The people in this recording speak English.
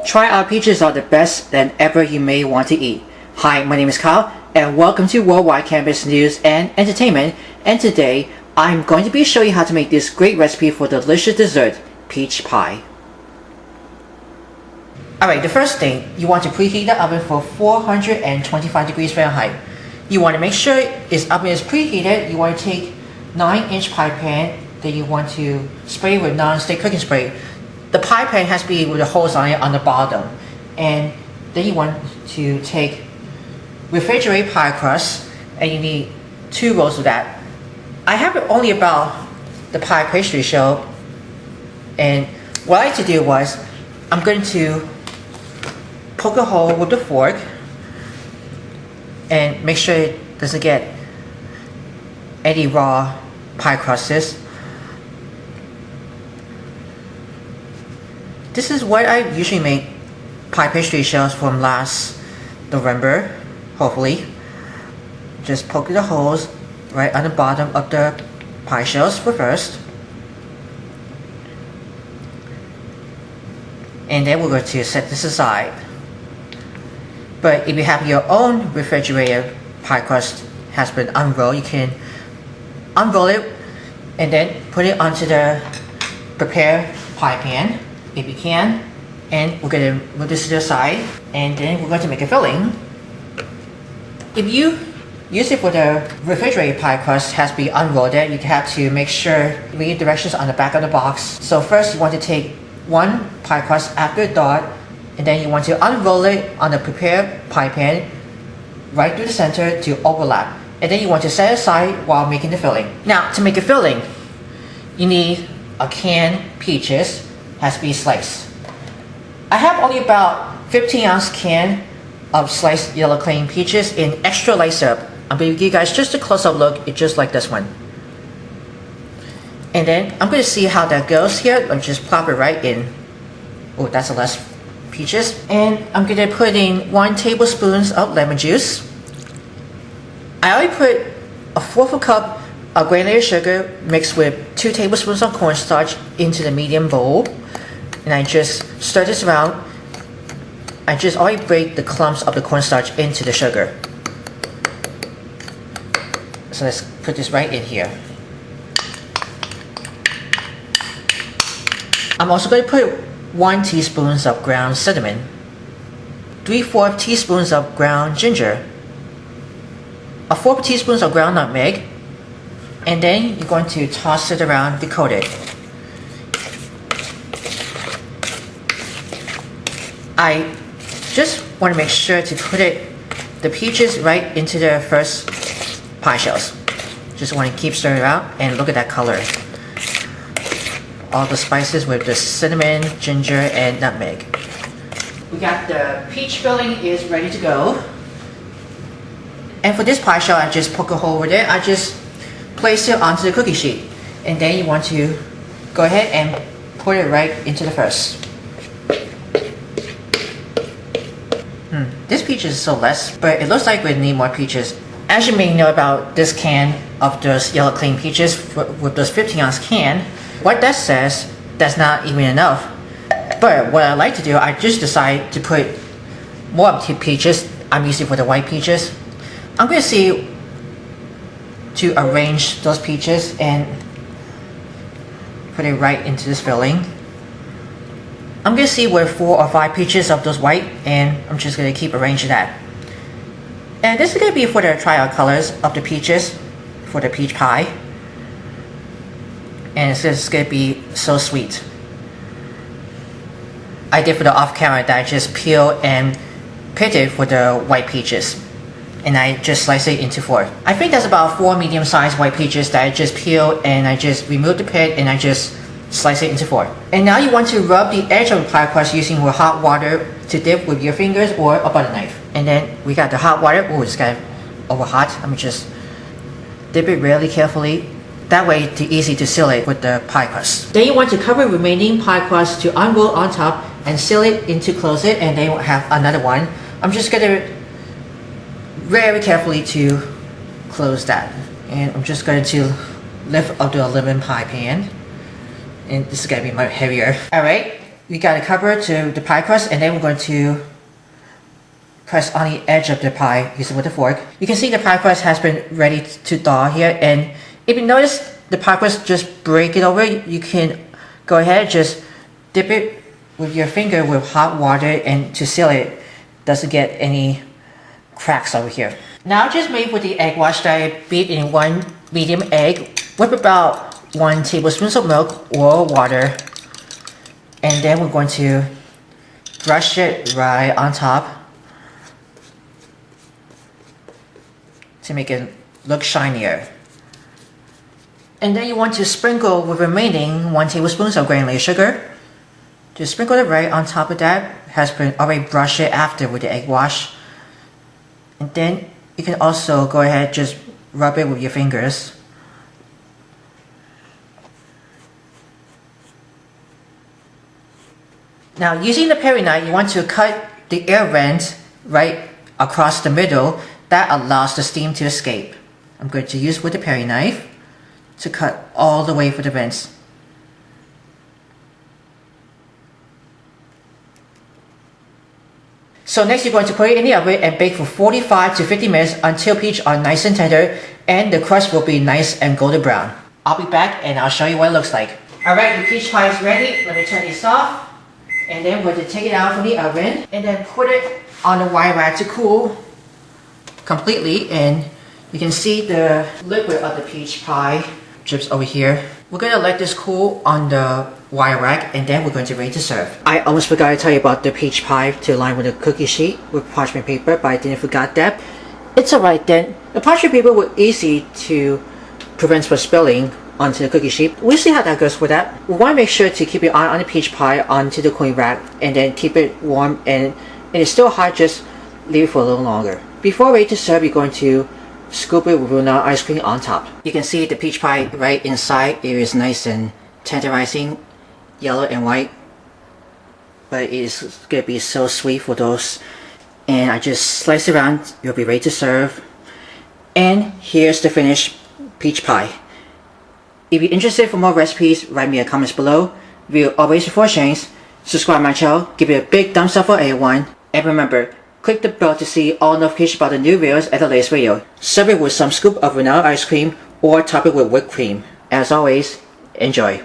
Try our peaches are the best than ever you may want to eat. Hi, my name is Kyle and welcome to Worldwide Campus News and Entertainment, and today I'm going to be showing you how to make this great recipe for delicious dessert, peach pie. Alright, the first thing, you want to preheat the oven for 425 degrees Fahrenheit. You want to make sure its oven is preheated. You want to take 9-inch pie pan that you want to spray with non-stick cooking spray. The pie pan has to be with the holes on it on the bottom. And then you want to take refrigerated pie crust, and you need 2 rolls of that. I have only about the pie pastry shell, and what I like to do was I'm going to poke a hole with the fork and make sure it doesn't get any raw pie crusts. This is what I usually make pie pastry shells from last November, hopefully. Just poke the holes right on the bottom of the pie shells first. And then we're going to set this aside. But if you have your own refrigerated pie crust has been unrolled, you can unroll it and then put it onto the prepared pie pan if you can. And we're going to move this to the side, and then we're going to make a filling. If you use it for the refrigerated pie crust has to be unrolled, you have to make sure read directions on the back of the box. So first you want to take 1 pie crust after thawed, and then you want to unroll it on the prepared pie pan right through the center to overlap. And then you want to set aside while making the filling. Now, to make a filling, you need a canned peaches, has to be sliced. I have only about 15-ounce can of sliced yellow clean peaches in extra light syrup. I'm going to give you guys just a close-up look. It's just like this one. And then I'm going to see how that goes here. I'll just plop it right in. Oh, that's a less peaches. And I'm going to put in 1 tablespoon of lemon juice. I already put a 1/4 cup of granulated sugar mixed with 2 tablespoons of corn starch into the medium bowl. And I just stir this around. I just already break the clumps of the cornstarch into the sugar. So let's put this right in here. I'm also going to put 1 teaspoon of ground cinnamon, 3/4 teaspoons of ground ginger, a 4 teaspoons of ground nutmeg, and then you're going to toss it around to coat it. I just want to make sure to put the peaches right into the first pie shells. Just want to keep stirring it out, and look at that color. All the spices with the cinnamon, ginger, and nutmeg. We got the peach filling is ready to go. And for this pie shell, I just poke a hole with it. I just place it onto the cookie sheet. And then you want to go ahead and put it right into the first. This peach is so less, but it looks like we need more peaches. As you may know about this can of those yellow clean peaches with those 15-ounce can, what that says, that's not even enough. But what I like to do, I just decide to put more of the peaches. I'm using for the white peaches. I'm going to see to arrange those peaches and put it right into this filling. I'm going to see where 4 or 5 peaches of those white, and I'm just going to keep arranging that. And this is going to be for the tryout colors of the peaches for the peach pie. And it's just going to be so sweet. I did for the off camera that I just peel and picked it for the white peaches. And I just slice it into 4. I think that's about 4 medium-sized white peaches that I just peeled, and I just removed the pit and I just slice it into 4. And now you want to rub the edge of the pie crust using hot water to dip with your fingers or a butter knife. And then we got the hot water. Oh, it's kind of over hot. Let me just dip it really carefully. That way it's easy to seal it with the pie crust. Then you want to cover remaining pie crust to unroll on top and seal it in to close it, and then we'll have another one. I'm just going to very carefully to close that. And I'm just going to lift up the aluminum pie pan. and this is gonna be much heavier. Alright, we got it covered to the pie crust, and then we're going to press on the edge of the pie using with a fork. You can see the pie crust has been ready to thaw here, and if you notice the pie crust just break it over, you can go ahead, just dip it with your finger with hot water and to seal it, doesn't get any cracks over here. Now just made with the egg wash that I beat in 1 medium egg with about 1 tablespoon of milk or water, and then we're going to brush it right on top to make it look shinier. And then you want to sprinkle with remaining 1 tablespoon of granulated sugar. Just sprinkle it right on top of that. Has been already brushed it after with the egg wash. And then you can also go ahead, just rub it with your fingers. Now using the paring knife, you want to cut the air vent right across the middle. That allows the steam to escape. I'm going to use with the paring knife to cut all the way for the vents. So next you're going to put it in the oven and bake for 45 to 50 minutes until peach are nice and tender and the crust will be nice and golden brown. I'll be back and I'll show you what it looks like. Alright, the peach pie is ready. Let me turn this off. And then we're going to take it out from the oven and then put it on the wire rack to cool completely, and you can see the liquid of the peach pie drips over here. We're going to let this cool on the wire rack, and then we're going to ready to serve. I almost forgot to tell you about the peach pie to line with a cookie sheet with parchment paper, but I didn't forget that. It's alright then. The parchment paper was easy to prevent from spilling onto the cookie sheet. We'll see how that goes for that. We want to make sure to keep your eye on the peach pie onto the cooling rack and then keep it warm, and it's still hot, just leave it for a little longer. Before ready to serve, you're going to scoop it with vanilla ice cream on top. You can see the peach pie right inside. It is nice and tenderizing, yellow and white, but it is going to be so sweet for those. And I just slice it around. You'll be ready to serve. And here's the finished peach pie. If you're interested for more recipes, write me a comments below. View always before change. Subscribe my channel. Give it a big thumbs up for A1. And remember, click the bell to see all notifications about the new videos at the latest video. Serve it with some scoop of vanilla ice cream or top it with whipped cream. As always, enjoy.